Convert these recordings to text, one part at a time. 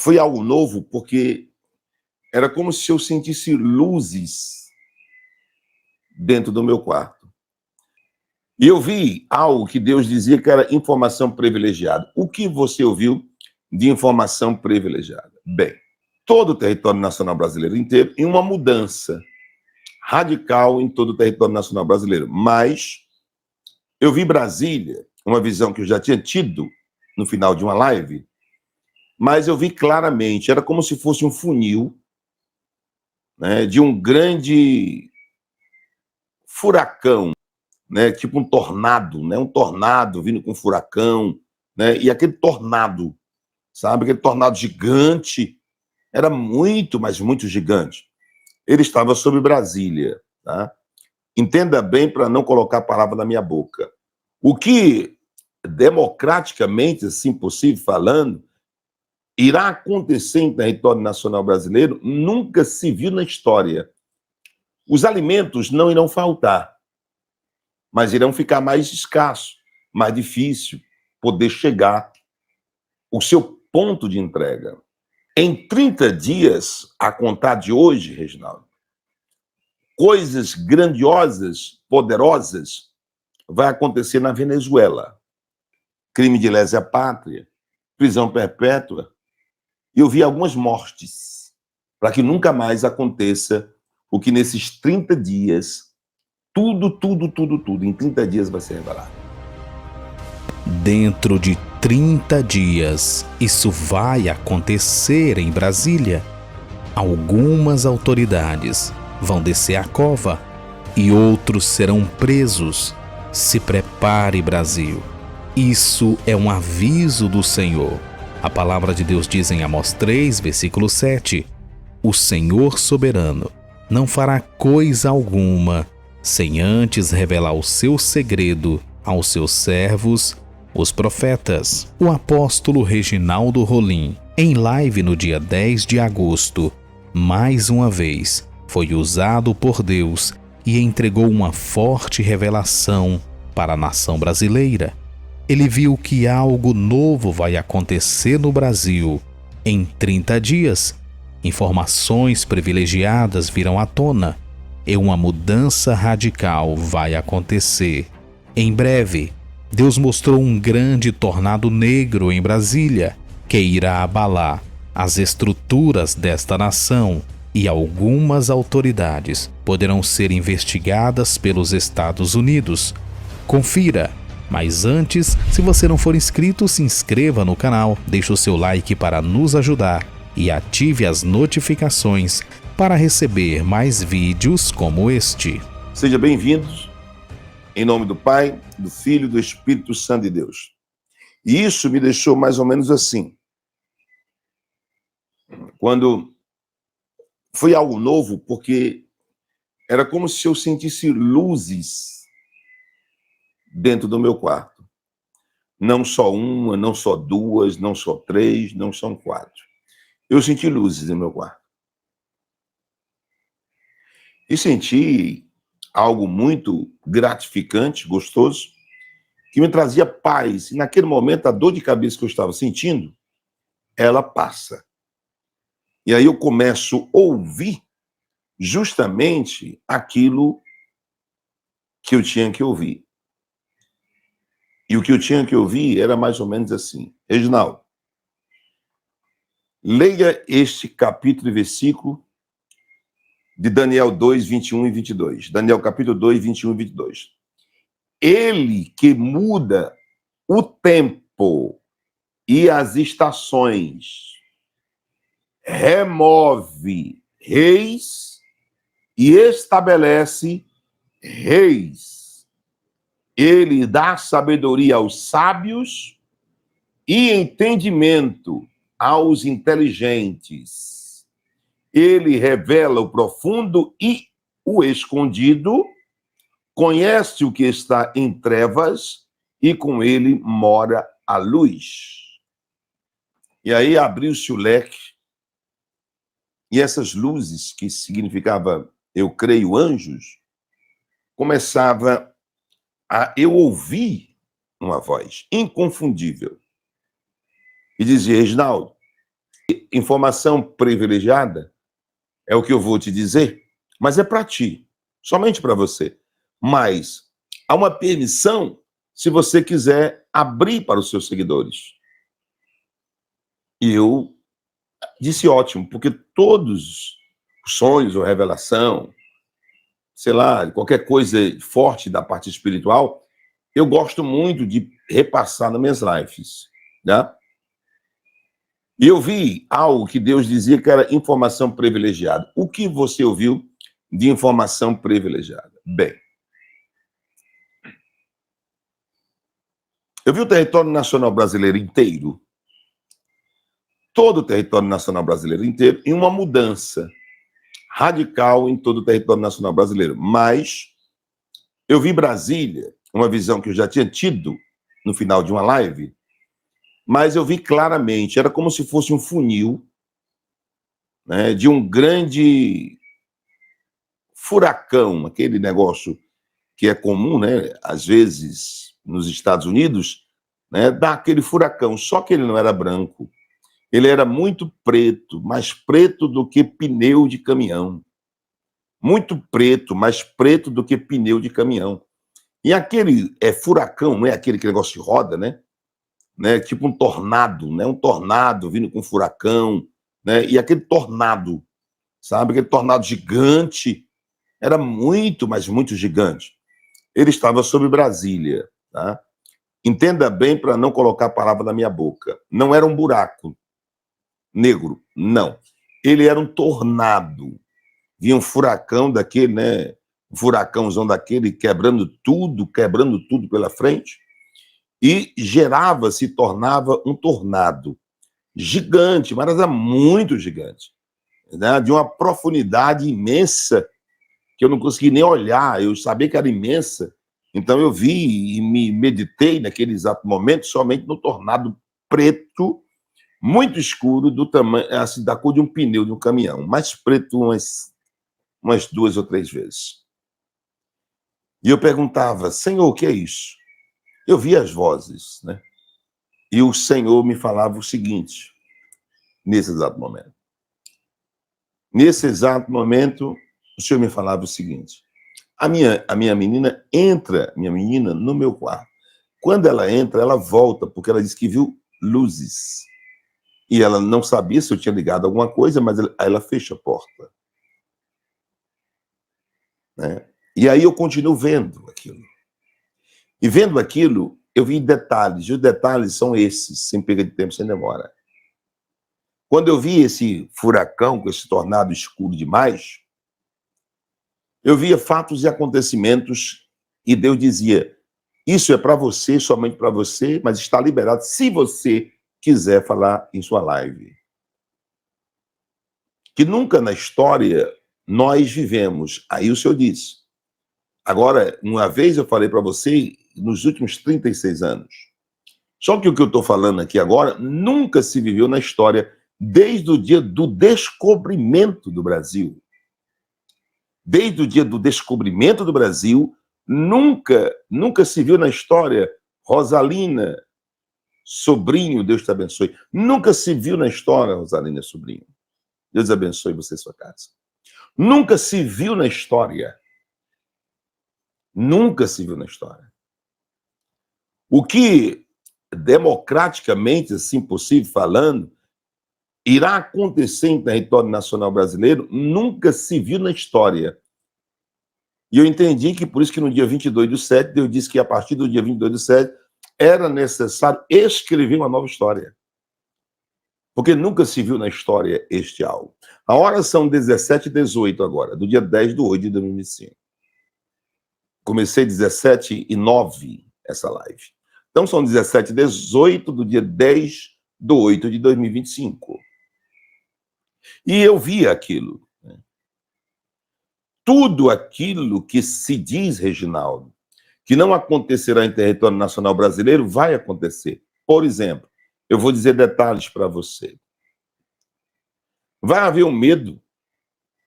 foi algo novo, porque era como se eu sentisse luzes dentro do meu quarto. E eu vi algo que Deus dizia que era informação privilegiada. O que você ouviu de informação privilegiada? Bem, todo o território nacional brasileiro inteiro em uma mudança radical em todo o território nacional brasileiro. Mas eu vi Brasília, uma visão que eu já tinha tido no final de uma live, mas eu vi claramente, era como se fosse um funil, né, de um grande furacão, né, tipo um tornado, né, um tornado vindo com furacão, né, e aquele tornado, sabe, aquele tornado gigante, era muito, mas muito gigante. Ele estava sobre Brasília, tá? Entenda bem para não colocar a palavra na minha boca. O que, democraticamente, assim possível falando, irá acontecer em território nacional brasileiro, nunca se viu na história. Os alimentos não irão faltar, mas irão ficar mais escassos, mais difícil poder chegar ao seu ponto de entrega. Em 30 dias, a contar de hoje, Reginaldo, coisas grandiosas, poderosas, vai acontecer na Venezuela. Crime de lesa pátria, prisão perpétua. E eu vi algumas mortes, para que nunca mais aconteça o que nesses 30 dias, tudo, em 30 dias vai ser revelado. Dentro de 30 dias, isso vai acontecer em Brasília. Algumas autoridades vão descer a cova e outros serão presos. Se prepare, Brasil. Isso é um aviso do Senhor. A palavra de Deus diz em Amós 3, versículo 7: O Senhor soberano não fará coisa alguma sem antes revelar o seu segredo aos seus servos, os profetas. O apóstolo Reginaldo Rolim, em live no dia 10 de agosto, mais uma vez foi usado por Deus e entregou uma forte revelação para a nação brasileira. Ele viu que algo novo vai acontecer no Brasil. Em 30 dias, informações privilegiadas virão à tona e uma mudança radical vai acontecer. Em breve, Deus mostrou um grande tornado negro em Brasília que irá abalar as estruturas desta nação e algumas autoridades poderão ser investigadas pelos Estados Unidos. Confira! Mas antes, se você não for inscrito, se inscreva no canal, deixe o seu like para nos ajudar e ative as notificações para receber mais vídeos como este. Sejam bem-vindos, em nome do Pai, do Filho e do Espírito Santo de Deus. E isso me deixou mais ou menos assim. Quando foi algo novo, porque era como se eu sentisse luzes dentro do meu quarto. Não só uma, não só duas, não só três, não são quatro. Eu senti luzes no meu quarto. E senti algo muito gratificante, gostoso, que me trazia paz. E naquele momento, a dor de cabeça que eu estava sentindo, ela passa. E aí eu começo a ouvir justamente aquilo que eu tinha que ouvir. E o que eu tinha que ouvir era mais ou menos assim: Reginaldo, leia este capítulo e versículo de Daniel 2, 21 e 22. Daniel capítulo 2, 21 e 22. Ele que muda o tempo e as estações, remove reis e estabelece reis. Ele dá sabedoria aos sábios e entendimento aos inteligentes. Ele revela o profundo e o escondido, conhece o que está em trevas e com ele mora a luz. E aí abriu-se o leque e essas luzes, que significava, eu creio, anjos, começava eu ouvi uma voz inconfundível e dizia: Reginaldo, Informação privilegiada é o que eu vou te dizer, mas é para ti, somente para você. Mas há uma permissão se você quiser abrir para os seus seguidores. E eu disse ótimo, porque todos os sonhos ou revelação, sei lá, qualquer coisa forte da parte espiritual, eu gosto muito de repassar nas minhas lives, né? E eu vi algo que Deus dizia que era informação privilegiada. O que você ouviu de informação privilegiada? Bem, eu vi o território nacional brasileiro inteiro, todo o território nacional brasileiro inteiro, em uma mudança radical em todo o território nacional brasileiro. Mas eu vi Brasília, uma visão que eu já tinha tido no final de uma live, mas eu vi claramente, era como se fosse um funil, né, de um grande furacão, aquele negócio que é comum, né, às vezes nos Estados Unidos, né, dá aquele furacão, só que ele não era branco, ele era muito preto, mais preto do que pneu de caminhão. Muito preto, mais preto do que pneu de caminhão. E aquele furacão, não é aquele que negócio de roda, né? Tipo um tornado, né? Um tornado vindo com furacão, né? E aquele tornado, sabe? Aquele tornado gigante, era muito, mas muito gigante. Ele estava sobre Brasília, tá? Entenda bem para não colocar a palavra na minha boca. Não era um buraco negro, não. Ele era um tornado. Vinha um furacão daquele, né? Um furacãozão daquele, quebrando tudo pela frente. E gerava, se tornava um tornado gigante, mas era muito gigante, né? De uma profundidade imensa, que eu não consegui nem olhar, eu sabia que era imensa, então eu vi e me meditei naquele exato momento somente no tornado preto, muito escuro, do tamanho, assim, da cor de um pneu de um caminhão, mais preto umas 2 ou 3 vezes. E eu perguntava, Senhor, o que é isso? Eu via as vozes, né? E o Senhor me falava o seguinte, nesse exato momento. Nesse exato momento, o Senhor me falava o seguinte, a minha menina entra, no meu quarto. Quando ela entra, ela volta, porque ela disse que viu luzes. E ela não sabia se eu tinha ligado alguma coisa, mas ela fecha a porta. Né? E aí eu continuo vendo aquilo. E vendo aquilo, eu vi detalhes, e os detalhes são esses, sem perda de tempo, sem demora. Quando eu vi esse furacão, com esse tornado escuro demais, eu via fatos e acontecimentos, e Deus dizia, isso é para você, somente para você, mas está liberado se você quiser falar em sua live. Que nunca na história nós vivemos, aí o Senhor disse. Agora, uma vez eu falei para você, nos últimos 36 anos. Só que o que eu estou falando aqui agora nunca se viveu na história desde o dia do descobrimento do Brasil. Desde o dia do descobrimento do Brasil, nunca se viu na história, Rosalina, sobrinho, Deus te abençoe. Nunca se viu na história, Rosalina, sobrinho. Deus abençoe você e sua casa. Nunca se viu na história. Nunca se viu na história. O que, democraticamente, assim, possível falando, irá acontecer em território nacional brasileiro, nunca se viu na história. E eu entendi que, por isso que no dia 22/7, Deus disse que a partir do dia 22/7, era necessário escrever uma nova história. Porque nunca se viu na história este algo. A hora são 17h18 agora, do dia 10/8 de 2025. Comecei 17h09 essa live. Então são 17h18 do dia 10/8 de 2025. E eu vi aquilo. Né? Tudo aquilo que se diz, Reginaldo, que não acontecerá em território nacional brasileiro, vai acontecer. Por exemplo, eu vou dizer detalhes para você. Vai haver um medo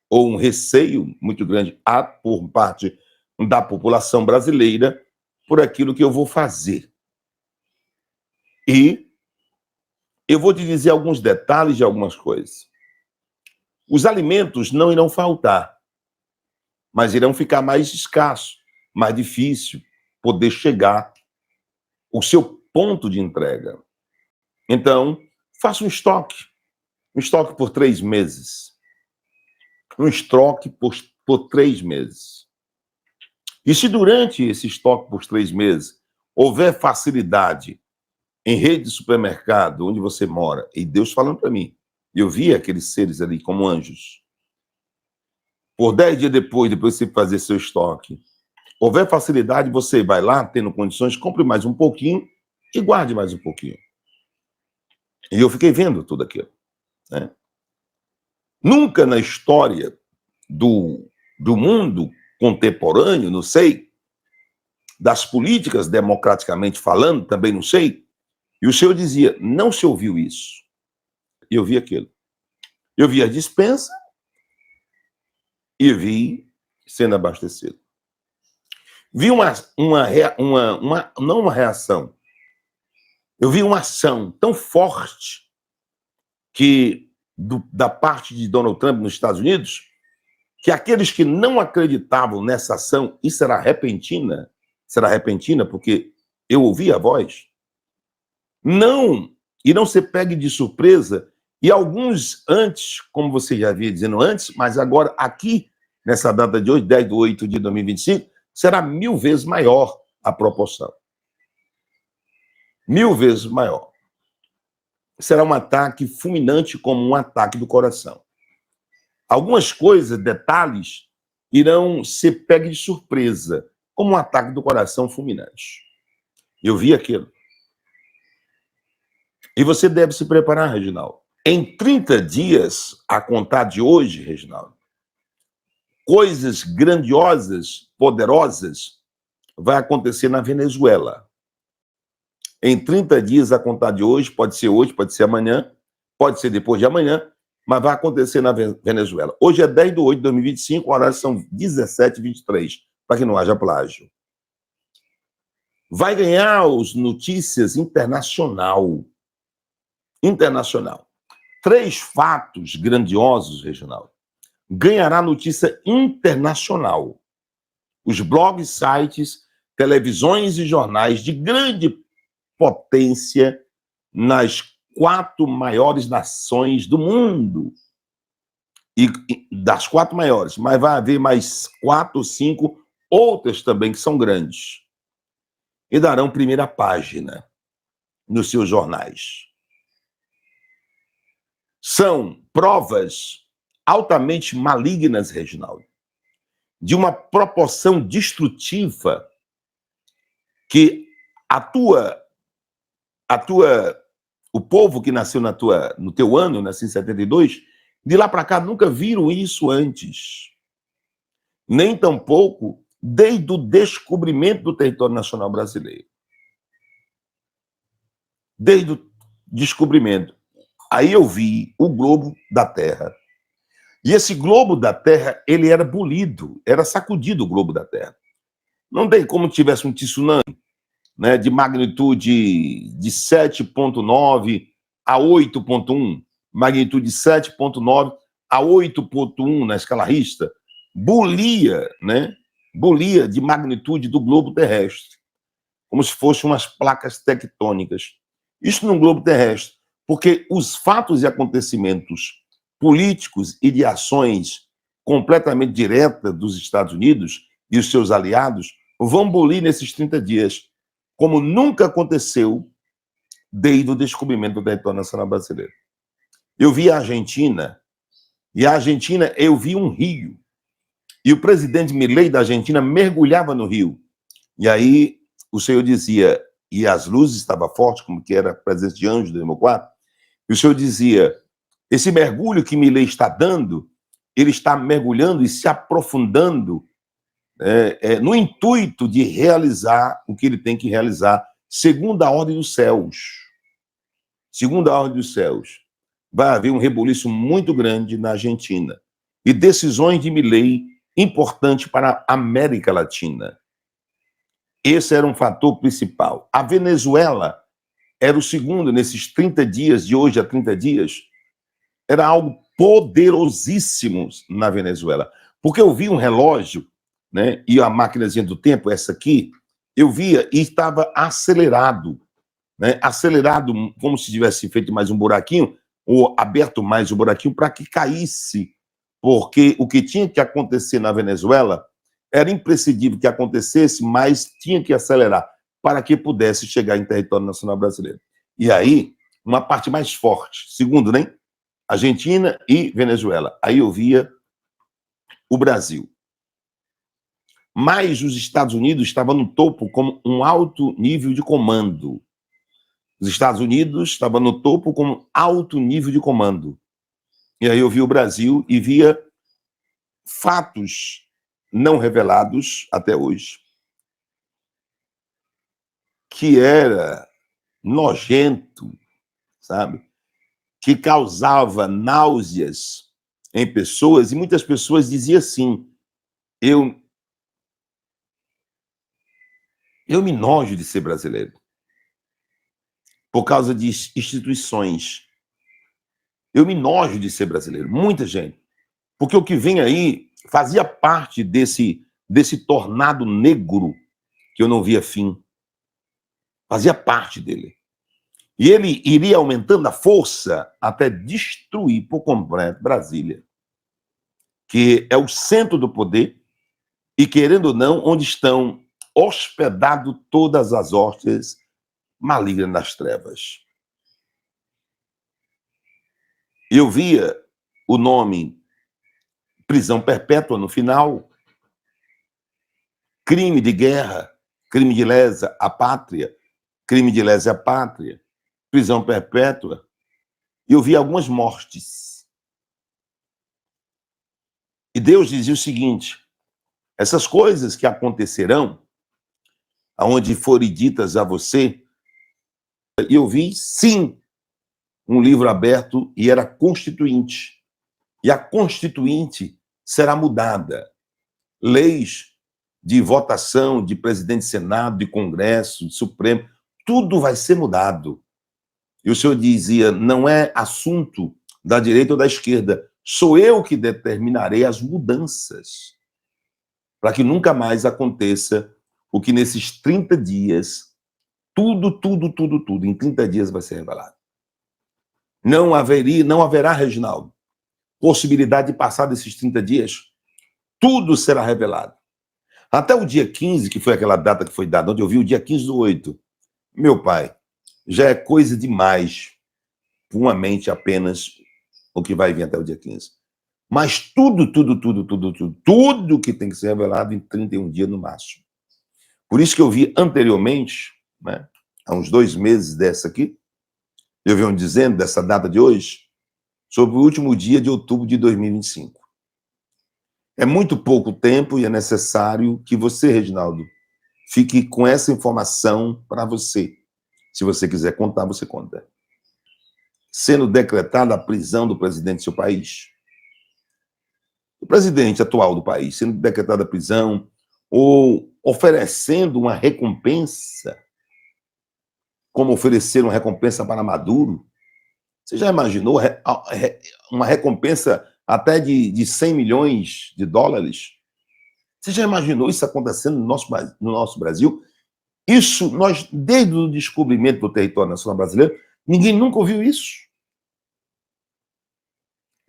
ou um receio muito grande por parte da população brasileira por aquilo que eu vou fazer. E eu vou te dizer alguns detalhes de algumas coisas. Os alimentos não irão faltar, mas irão ficar mais escassos, mais difícil poder chegar ao seu ponto de entrega. Então, faça um estoque por 3 meses. Um estoque por 3 meses. E se durante esse estoque por 3 meses houver facilidade em rede de supermercado onde você mora, e Deus falando para mim, eu vi aqueles seres ali como anjos, por 10 dias depois você fazer seu estoque, houver facilidade, você vai lá, tendo condições, compre mais um pouquinho e guarde mais um pouquinho. E eu fiquei vendo tudo aquilo, né? Nunca na história do mundo contemporâneo, não sei, das políticas democraticamente falando, também não sei, e o Senhor dizia, não se ouviu isso. E eu vi aquilo. Eu vi a despensa e vi sendo abastecido. Vi não uma reação, eu vi uma ação tão forte que da parte de Donald Trump nos Estados Unidos, que aqueles que não acreditavam nessa ação, e será repentina porque eu ouvi a voz, não irão ser pegue de surpresa, e alguns antes, como você já havia dizendo antes, mas agora aqui, nessa data de hoje, 10/8/2025, será 1000 vezes maior a proporção. 1000 vezes maior. Será um ataque fulminante como um ataque do coração. Algumas coisas, detalhes, irão ser pegue de surpresa, como um ataque do coração fulminante. Eu vi aquilo. E você deve se preparar, Reginaldo. Em 30 dias, a contar de hoje, Reginaldo, coisas grandiosas, poderosas, vai acontecer na Venezuela. Em 30 dias, a contar de hoje, pode ser amanhã, pode ser depois de amanhã, mas vai acontecer na Venezuela. Hoje é 10/8/2025, horários são 17h23, para que não haja plágio. Vai ganhar as notícias internacional. 3 fatos grandiosos, Reginaldo. Ganhará notícia internacional. Os blogs, sites, televisões e jornais de grande potência nas 4 maiores nações do mundo. E das 4 maiores, mas vai haver mais 4 ou 5 outras também que são grandes. E darão primeira página nos seus jornais. São provas altamente malignas, Reginaldo, de uma proporção destrutiva que o povo que nasceu no teu ano, nasceu em 72, de lá para cá nunca viram isso antes. Nem tampouco desde o descobrimento do território nacional brasileiro. Desde o descobrimento. Aí eu vi o globo da Terra. E esse globo da Terra, ele era bolido, era sacudido o globo da Terra. Não tem como tivesse um tsunami, né, de magnitude de 7,9 a 8,1, magnitude de 7,9 a 8,1 na escala Richter, bolia de magnitude do globo terrestre, como se fossem umas placas tectônicas. Isso no globo terrestre, porque os fatos e acontecimentos políticos e de ações completamente diretas dos Estados Unidos e os seus aliados vão bolir nesses 30 dias, como nunca aconteceu desde o descobrimento do território nacional brasileiro. Eu vi a Argentina, e a Argentina eu vi um rio, e o presidente Milei da Argentina mergulhava no rio. E aí o Senhor dizia, e as luzes estavam fortes, como que era a presença de anjos do Democrata, e o Senhor dizia, esse mergulho que Milei está dando, ele está mergulhando e se aprofundando no intuito de realizar o que ele tem que realizar, segundo a ordem dos céus. Segundo a ordem dos céus. Vai haver um rebuliço muito grande na Argentina. E decisões de Milei importantes para a América Latina. Esse era um fator principal. A Venezuela era o segundo nesses 30 dias, de hoje a 30 dias, era algo poderosíssimo na Venezuela. Porque eu vi um relógio, né, e a maquinazinha do tempo, essa aqui, eu via e estava acelerado, né, acelerado como se tivesse feito mais um buraquinho, ou aberto mais um buraquinho para que caísse, porque o que tinha que acontecer na Venezuela era imprescindível que acontecesse, mas tinha que acelerar para que pudesse chegar em território nacional brasileiro. E aí, uma parte mais forte, segundo, né? Argentina e Venezuela. Aí eu via o Brasil. Mas os Estados Unidos estavam no topo como um alto nível de comando. Os Estados Unidos estavam no topo como alto nível de comando. E aí eu vi o Brasil e via fatos não revelados até hoje, que era nojento, sabe? Que causava náuseas em pessoas, e muitas pessoas diziam assim, eu me nojo de ser brasileiro, por causa de instituições. Eu me nojo de ser brasileiro, muita gente. Porque o que vem aí fazia parte desse tornado negro que eu não via fim. Fazia parte dele. E ele iria aumentando a força até destruir por completo Brasília, que é o centro do poder e, querendo ou não, onde estão hospedadas todas as hostes malignas das trevas. Eu via o nome prisão perpétua no final, crime de guerra, crime de lesa à pátria, crime de lesa à pátria, prisão perpétua, e eu vi algumas mortes. E Deus dizia o seguinte, essas coisas que acontecerão, aonde forem ditas a você, e eu vi, sim, um livro aberto, e era constituinte. E a constituinte será mudada. Leis de votação, de presidente de Senado, de Congresso, de Supremo, tudo vai ser mudado. E o senhor dizia, não é assunto da direita ou da esquerda, sou eu que determinarei as mudanças, para que nunca mais aconteça o que nesses 30 dias, tudo, em 30 dias vai ser revelado. Não haverá, Reginaldo, possibilidade de passar desses 30 dias, tudo será revelado. Até o dia 15, que foi aquela data que foi dada, onde eu vi o dia 15/8, meu pai, já é coisa demais para uma mente apenas o que vai vir até o dia 15. Mas tudo que tem que ser revelado em 31 dias no máximo. Por isso que eu vi anteriormente, né, há uns 2 meses dessa aqui, eu vi dizendo dessa data de hoje, sobre o último dia de outubro de 2025. É muito pouco tempo e é necessário que você, Reginaldo, fique com essa informação para você. Se você quiser contar, você conta. Sendo decretada a prisão do presidente do seu país, o presidente atual do país, sendo decretada a prisão, ou oferecendo uma recompensa, como ofereceram uma recompensa para Maduro. Você já imaginou uma recompensa até de 100 milhões de dólares? Você já imaginou isso acontecendo no nosso Brasil? Isso, nós, desde o descobrimento do território nacional brasileiro, ninguém nunca ouviu isso.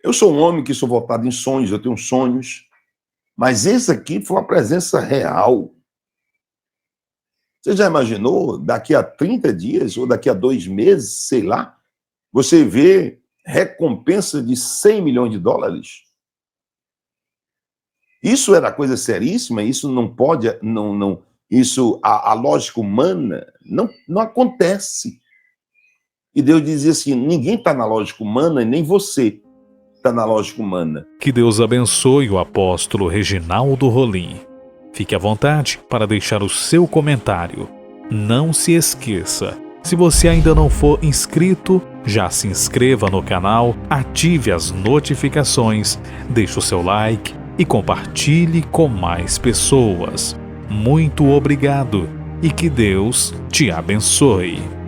Eu sou um homem que sou voltado em sonhos, eu tenho sonhos, mas esse aqui foi uma presença real. Você já imaginou, daqui a 30 dias, ou daqui a 2 meses, sei lá, você vê recompensa de 100 milhões de dólares? Isso era coisa seríssima, isso não pode, isso, a lógica humana, não acontece. E Deus dizia assim, ninguém está na lógica humana, nem você está na lógica humana. Que Deus abençoe o apóstolo Reginaldo Rolim. Fique à vontade para deixar o seu comentário. Não se esqueça, se você ainda não for inscrito, já se inscreva no canal, ative as notificações, deixe o seu like e compartilhe com mais pessoas. Muito obrigado e que Deus te abençoe.